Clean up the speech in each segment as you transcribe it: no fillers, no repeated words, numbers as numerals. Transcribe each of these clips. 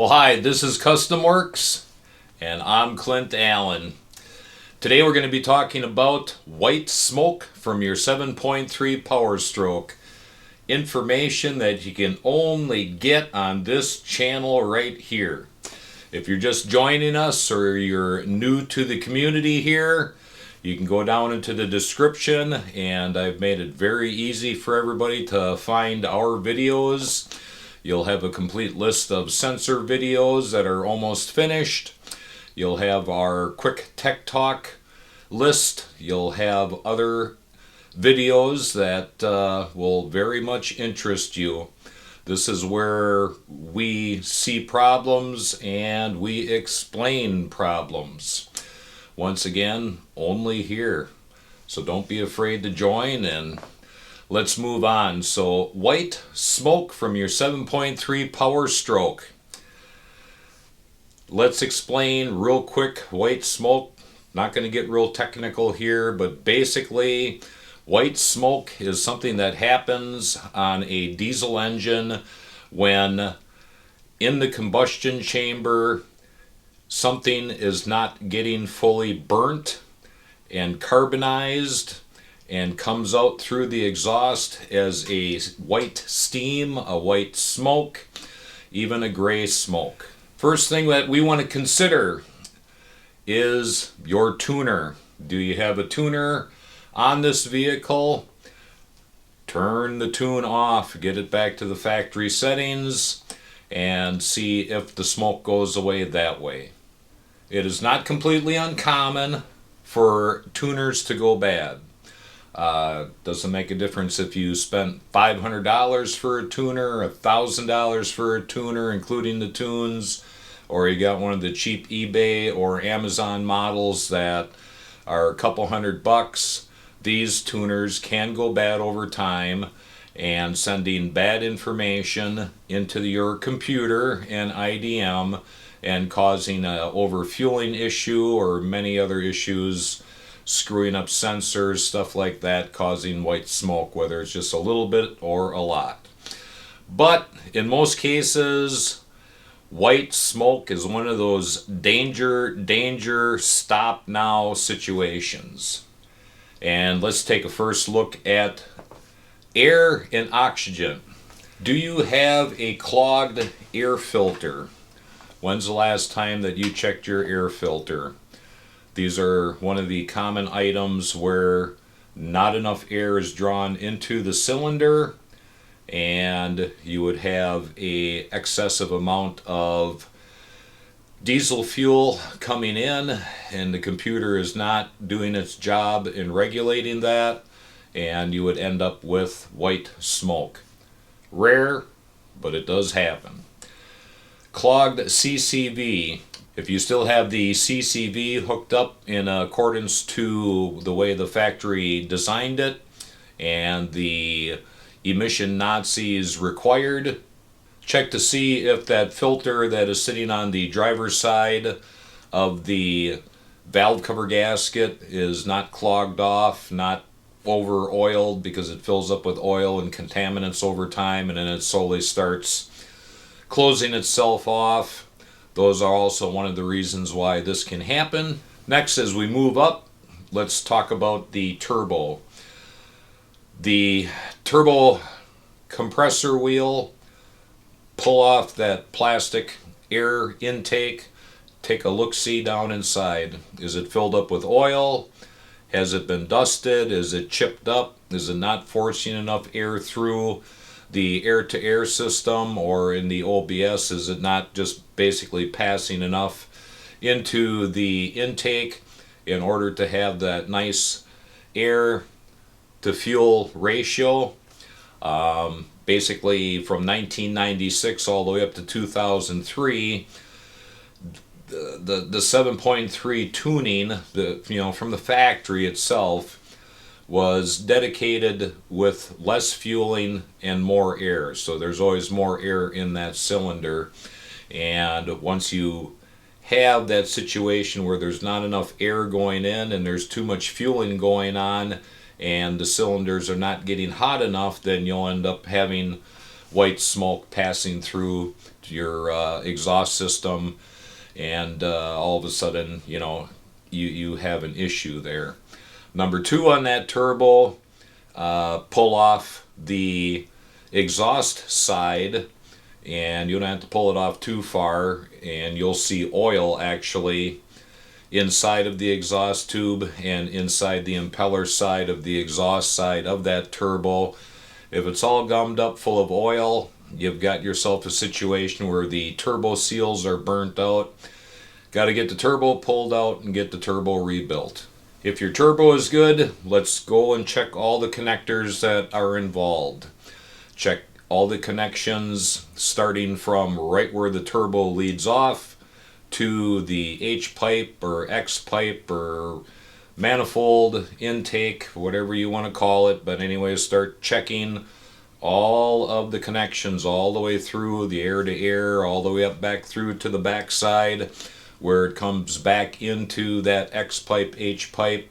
Well, hi, this is Custom Works, and I'm Clint Allen. Today we're going to be talking about white smoke from your 7.3 Powerstroke. Information that you can only get on this channel right here. If you're just joining us or you're new to the community here, you can go down into the description, and I've made it very easy for everybody to find our videos. You'll have a complete list of sensor videos that are almost finished. You'll have our quick tech talk list. You'll have other videos that will very much interest you. This is where we see problems and we explain problems. Once again, only here. So don't be afraid to join, and let's move on. So, white smoke from your 7.3 Powerstroke. Let's explain real quick white smoke. Not going to get real technical here, but basically, white smoke is something that happens on a diesel engine when in the combustion chamber something is not getting fully burnt and carbonized and comes out through the exhaust as a white steam, a white smoke, even a gray smoke. First thing that we want to consider is your tuner. Do you have a tuner on this vehicle? Turn the tune off, get it back to the factory settings, and see if the smoke goes away that way. It is not completely uncommon for tuners to go bad. Doesn't make a difference if you spent $500 for a tuner, $1,000 for a tuner, including the tunes, or you got one of the cheap eBay or Amazon models that are a couple $100. These tuners can go bad over time and sending bad information into your computer and IDM and causing an overfueling issue or many other issues, screwing up sensors, stuff like that, causing white smoke, whether it's just a little bit or a lot. But in most cases, white smoke is one of those danger, stop now situations. And let's take a first look at air and oxygen. Do you have a clogged air filter? When's the last time that you checked your air filter? These are one of the common items where not enough air is drawn into the cylinder, and you would have a excessive amount of diesel fuel coming in, and the computer is not doing its job in regulating that, and you would end up with white smoke. Rare, but it does happen. Clogged CCV. If you still have the CCV hooked up in accordance to the way the factory designed it and the emission Nazis required, check to see if that filter that is sitting on the driver's side of the valve cover gasket is not clogged off, not over oiled, because it fills up with oil and contaminants over time and then it slowly starts closing itself off. Those are also one of the reasons why this can happen. Next, as we move up, let's talk about the turbo. The turbo compressor wheel, pull off that plastic air intake, take a look-see down inside. Is it filled up with oil? Has it been dusted? Is it chipped up? Is it not forcing enough air through the air-to-air system, or in the OBS, is it not just basically passing enough into the intake in order to have that nice air to fuel ratio? Basically from 1996 all the way up to 2003, the 7.3 tuning, from the factory itself, was dedicated with less fueling and more air. So there's always more air in that cylinder. And once you have that situation where there's not enough air going in and there's too much fueling going on and the cylinders are not getting hot enough, then you'll end up having white smoke passing through your exhaust system, and all of a sudden, you have an issue there. Number two on that turbo, pull off the exhaust side, and you don't have to pull it off too far, and you'll see oil actually inside of the exhaust tube and inside the impeller side of the exhaust side of that turbo. If it's all gummed up full of oil, you've got yourself a situation where the turbo seals are burnt out. Got to get the turbo pulled out and get the turbo rebuilt. If your turbo is good, let's go and check all the connectors that are involved. Check all the connections starting from right where the turbo leads off to the H pipe or X pipe or manifold intake, whatever you want to call it. But anyway, start checking all of the connections all the way through the air to air, all the way up back through to the back side where it comes back into that X pipe, H pipe,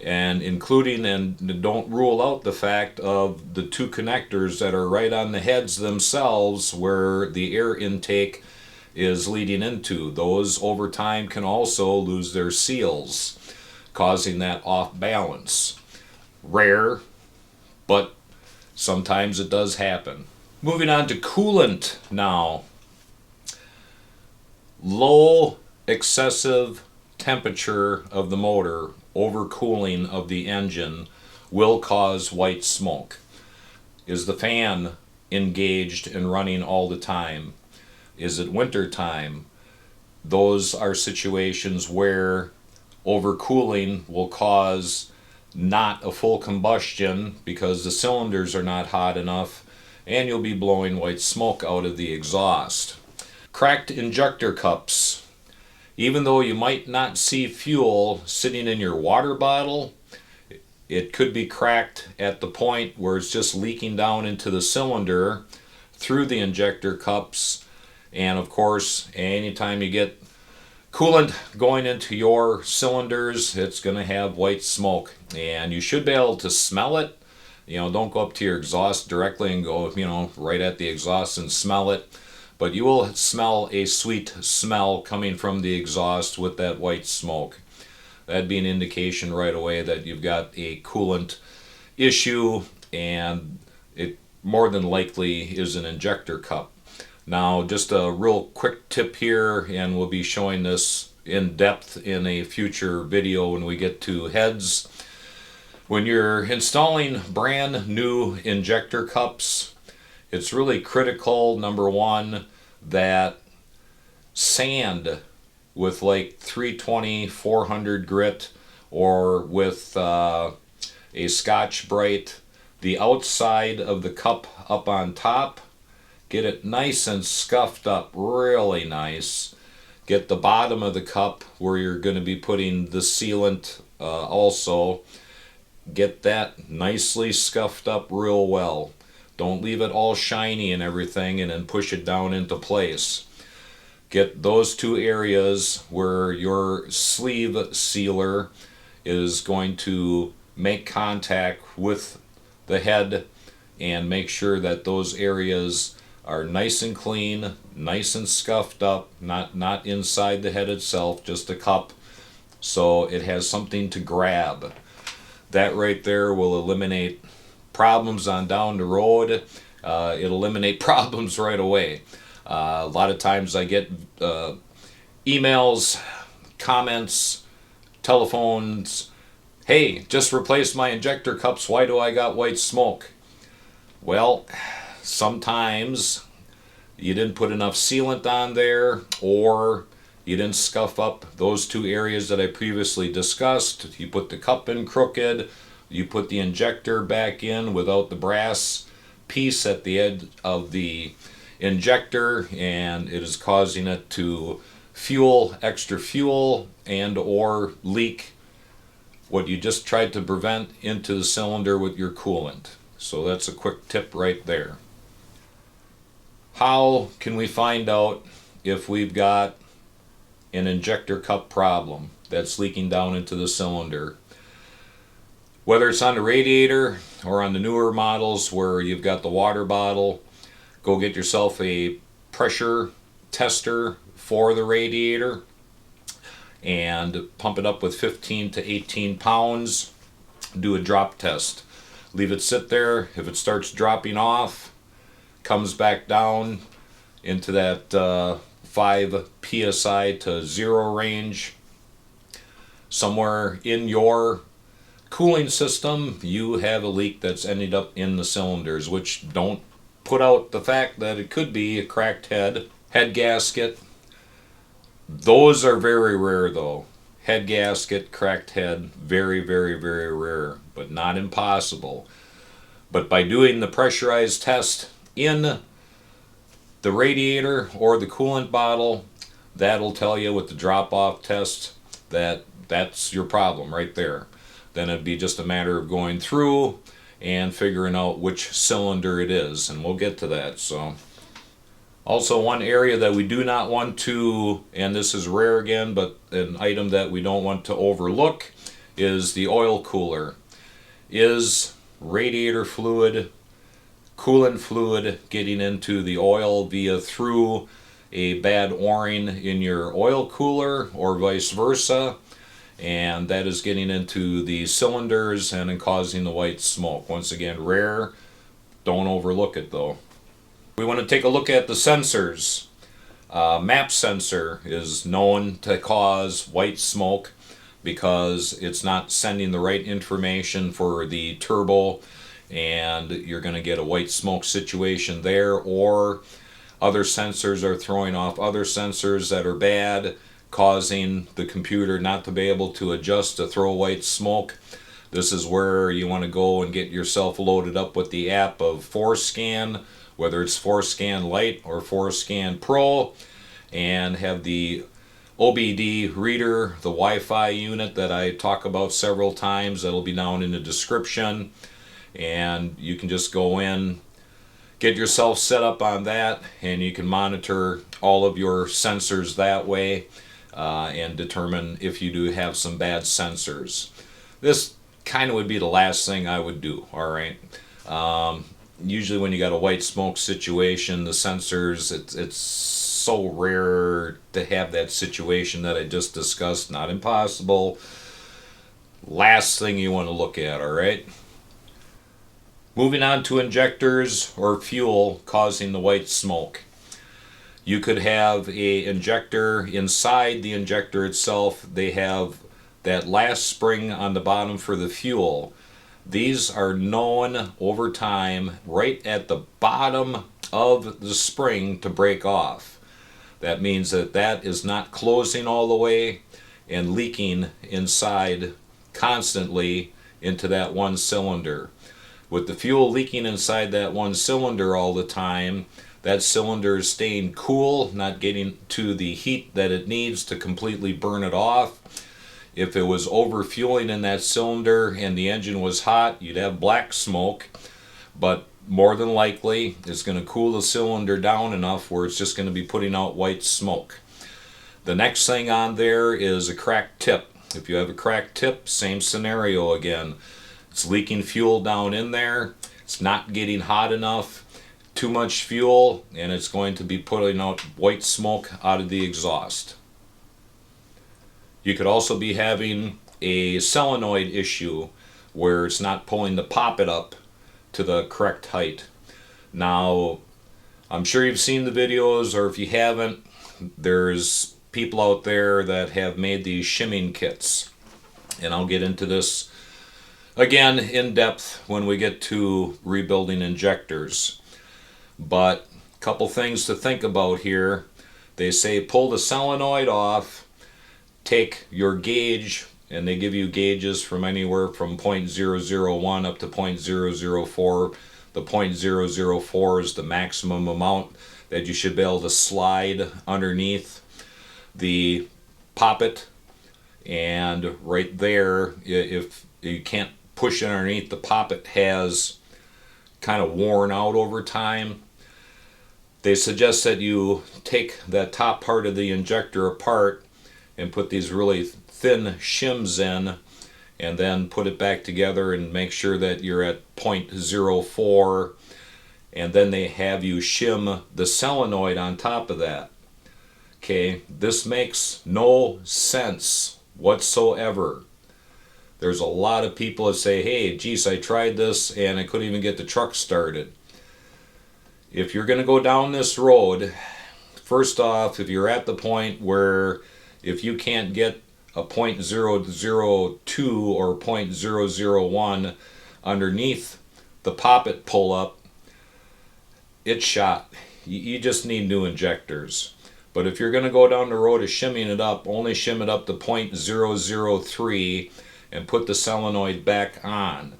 and including, and don't rule out the fact of the two connectors that are right on the heads themselves where the air intake is leading into. Those over time can also lose their seals, causing that off balance. Rare, but sometimes it does happen. Moving on to coolant now. Low excessive temperature of the motor, overcooling of the engine, will cause white smoke. Is the fan engaged and running all the time? Is it winter time? Those are situations where overcooling will cause not a full combustion because the cylinders are not hot enough, and you'll be blowing white smoke out of the exhaust. Cracked injector cups. Even though you might not see fuel sitting in your water bottle, it could be cracked at the point where it's just leaking down into the cylinder through the injector cups. And of course, anytime you get coolant going into your cylinders, it's going to have white smoke. And you should be able to smell it. Don't go up to your exhaust directly and go, right at the exhaust and smell it. But you will smell a sweet smell coming from the exhaust with that white smoke. That'd be an indication right away that you've got a coolant issue, and it more than likely is an injector cup. Now, just a real quick tip here, and we'll be showing this in depth in a future video when we get to heads. When you're installing brand new injector cups, it's really critical, number one, that sand with like 320, 400 grit, or with a Scotch-Brite, the outside of the cup up on top, get it nice and scuffed up, really nice. Get the bottom of the cup where you're going to be putting the sealant also. Get that nicely scuffed up real well. Don't leave it all shiny and everything and then push it down into place. Get those two areas where your sleeve sealer is going to make contact with the head, and make sure that those areas are nice and clean, nice and scuffed up, not inside the head itself, just the cup, so it has something to grab. That right there will eliminate problems on down the road. It'll eliminate problems right away. A lot of times I get emails, comments, telephones, hey, just replaced my injector cups, why do I got white smoke? Well, sometimes you didn't put enough sealant on there, or you didn't scuff up those two areas that I previously discussed. You put the cup in crooked, you put the injector back in without the brass piece at the end of the injector, and it is causing it to extra fuel and or leak what you just tried to prevent into the cylinder with your coolant. So that's a quick tip right there. How can we find out if we've got an injector cup problem that's leaking down into the cylinder? Whether it's on the radiator or on the newer models where you've got the water bottle, go get yourself a pressure tester for the radiator and pump it up with 15 to 18 pounds. Do a drop test. Leave it sit there. If it starts dropping off, comes back down into that 5 psi to 0 range, somewhere in your cooling system you have a leak that's ended up in the cylinders, which don't put out the fact that it could be a cracked head gasket. Those are very rare though. Head gasket, cracked head, very, very, very rare, but not impossible. But by doing the pressurized test in the radiator or the coolant bottle, that'll tell you with the drop-off test that that's your problem right there. Then it'd be just a matter of going through and figuring out which cylinder it is, and we'll get to that. So, also one area that we do not want to, and this is rare again, but an item that we don't want to overlook, is the oil cooler. Is radiator fluid, coolant fluid getting into the oil through a bad o-ring in your oil cooler or vice versa? And that is getting into the cylinders and causing the white smoke. Once again, rare. Don't overlook it though. We want to take a look at the sensors. MAP sensor is known to cause white smoke because it's not sending the right information for the turbo, and you're going to get a white smoke situation there, or other sensors are throwing off other sensors that are bad, causing the computer not to be able to adjust to throw white smoke. This is where you want to go and get yourself loaded up with the app of ForScan, whether it's ForScan Lite or ForScan Pro, and have the OBD reader, the Wi-Fi unit that I talk about several times. That'll be down in the description, and you can just go in, get yourself set up on that, and you can monitor all of your sensors that way. And determine if you do have some bad sensors. This kind of would be the last thing I would do, alright? Usually when you got a white smoke situation, the sensors, it's so rare to have that situation that I just discussed. Not impossible. Last thing you want to look at, alright? Moving on to injectors or fuel causing the white smoke. You could have a injector. Inside the injector itself, they have that last spring on the bottom for the fuel. These are known over time right at the bottom of the spring to break off. That means that that is not closing all the way and leaking inside constantly into that one cylinder. With the fuel leaking inside that one cylinder all the time, that cylinder is staying cool, not getting to the heat that it needs to completely burn it off. If it was overfueling in that cylinder and the engine was hot, you'd have black smoke, but more than likely it's going to cool the cylinder down enough where it's just going to be putting out white smoke. The next thing on there is a cracked tip. If you have a cracked tip, same scenario again. It's leaking fuel down in there, it's not getting hot enough, too much fuel, and it's going to be putting out white smoke out of the exhaust. You could also be having a solenoid issue where it's not pulling the poppet up to the correct height. Now, I'm sure you've seen the videos, or if you haven't, there's people out there that have made these shimming kits, and I'll get into this again in depth when we get to rebuilding injectors. But a couple things to think about here. They say pull the solenoid off, take your gauge, and they give you gauges from anywhere from 0.001 up to 0.004. The 0.004 is the maximum amount that you should be able to slide underneath the poppet, and right there, if you can't push it underneath, the poppet has kind of worn out over time. They suggest that you take that top part of the injector apart and put these really thin shims in, and then put it back together and make sure that you're at 0.04, and then they have you shim the solenoid on top of that. Okay, this makes no sense whatsoever. There's a lot of people that say, hey, geez, I tried this and I couldn't even get the truck started. If you're going to go down this road, first off, if you're at the point where if you can't get a .002 or .001 underneath the poppet pull-up, it's shot. You just need new injectors. But if you're going to go down the road of shimming it up, only shim it up to .003 and put the solenoid back on.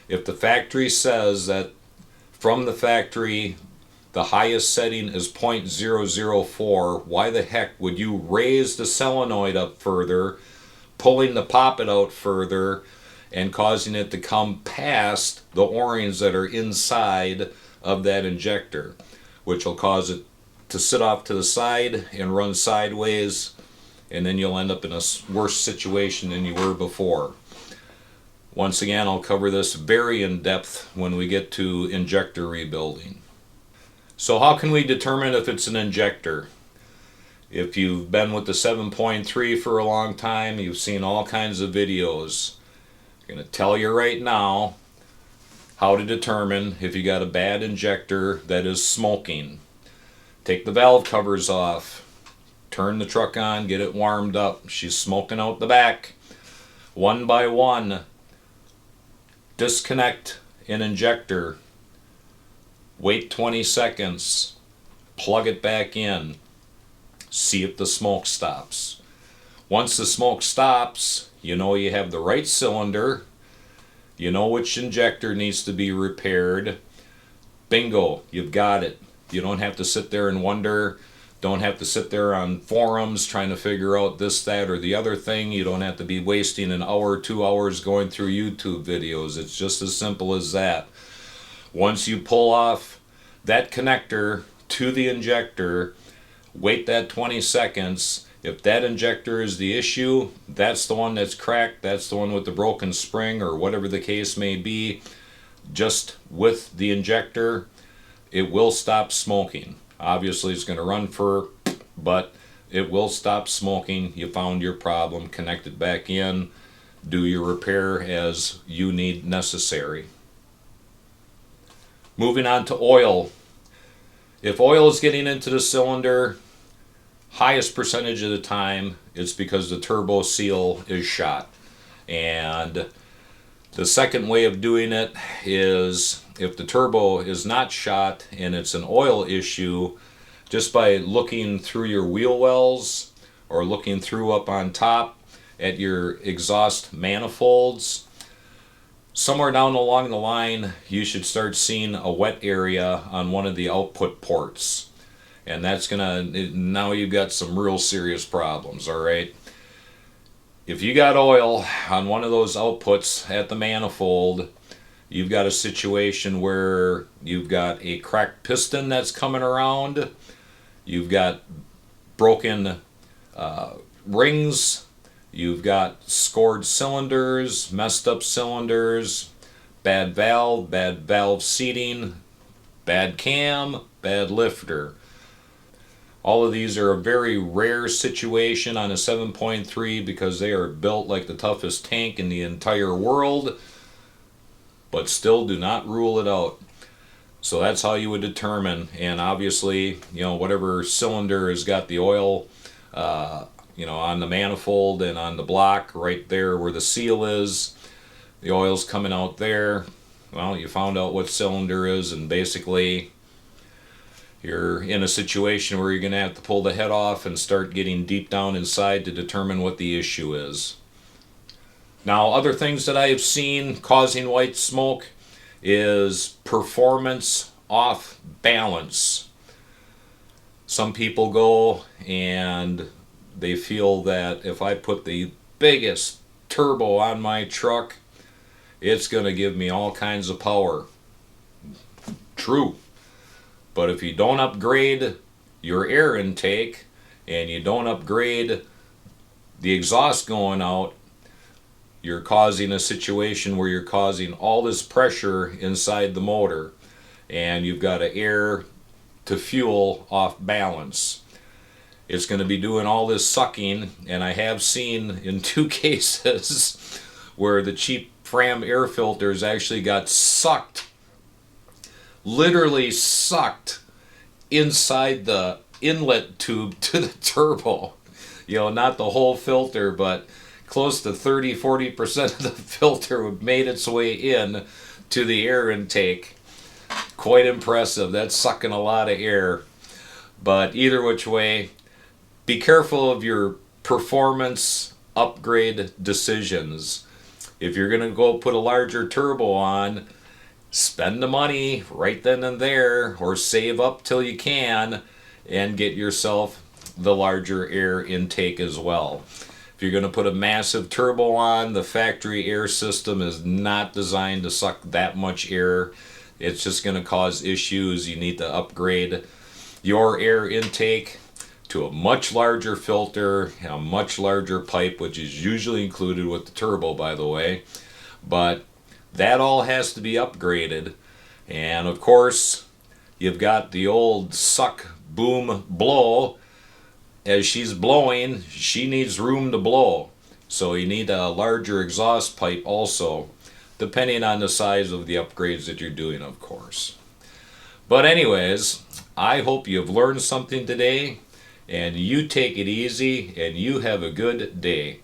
If the factory says that from the factory the highest setting is .004, why the heck would you raise the solenoid up further, pulling the poppet out further and causing it to come past the O-rings that are inside of that injector, which will cause it to sit off to the side and run sideways, and then you'll end up in a worse situation than you were before. Once again, I'll cover this very in depth when we get to injector rebuilding. So how can we determine if it's an injector? If you've been with the 7.3 for a long time, you've seen all kinds of videos. I'm going to tell you right now how to determine if you got a bad injector that is smoking. Take the valve covers off, turn the truck on, get it warmed up. She's smoking out the back. One by one, disconnect an injector, wait 20 seconds, plug it back in, see if the smoke stops. Once the smoke stops, you know you have the right cylinder, you know which injector needs to be repaired. Bingo, you've got it. You don't have to sit there and wonder, don't have to sit there on forums trying to figure out this, that, or the other thing. You don't have to be wasting an hour, 2 hours going through YouTube videos. It's just as simple as that. Once you pull off that connector to the injector, wait that 20 seconds. If that injector is the issue, that's the one that's cracked, that's the one with the broken spring or whatever the case may be, just with the injector, it will stop smoking. Obviously it's going to run but it will stop smoking. You found your problem, connect it back in, do your repair as you need necessary. Moving on to oil. If oil is getting into the cylinder, highest percentage of the time it's because the turbo seal is shot. And the second way of doing it is if the turbo is not shot and it's an oil issue, just by looking through your wheel wells or looking through up on top at your exhaust manifolds, somewhere down along the line you should start seeing a wet area on one of the output ports. And that's now you've got some real serious problems, all right? If you got oil on one of those outputs at the manifold, you've got a situation where you've got a cracked piston that's coming around, you've got broken rings, you've got scored cylinders, messed up cylinders, bad valve seating, bad cam, bad lifter. All of these are a very rare situation on a 7.3 because they are built like the toughest tank in the entire world, but still do not rule it out. So that's how you would determine. And obviously, whatever cylinder has got the oil, on the manifold and on the block right there where the seal is, the oil's coming out there. Well, you found out what cylinder is, and basically you're in a situation where you're going to have to pull the head off and start getting deep down inside to determine what the issue is. Now, other things that I have seen causing white smoke is performance off balance. Some people go and they feel that if I put the biggest turbo on my truck, it's going to give me all kinds of power. True. But if you don't upgrade your air intake and you don't upgrade the exhaust going out, you're causing a situation where you're causing all this pressure inside the motor. and you've got an air to fuel off balance. It's going to be doing all this sucking, and I have seen in 2 cases where the cheap Fram air filters actually got sucked, literally sucked inside the inlet tube to the turbo. You know, not the whole filter, but close to 30-40% of the filter made its way in to the air intake. Quite impressive. That's sucking a lot of air. But either which way, be careful of your performance upgrade decisions. If you're going to go put a larger turbo on, spend the money right then and there, or save up till you can and get yourself the larger air intake as well. If you're going to put a massive turbo on, the factory air system is not designed to suck that much air. It's just going to cause issues. You need to upgrade your air intake to a much larger filter, a much larger pipe, which is usually included with the turbo, by the way. But that all has to be upgraded. And of course, you've got the old suck, boom, blow. As she's blowing, she needs room to blow. So you need a larger exhaust pipe also, depending on the size of the upgrades that you're doing, of course. But anyways, I hope you've learned something today, and you take it easy, and you have a good day.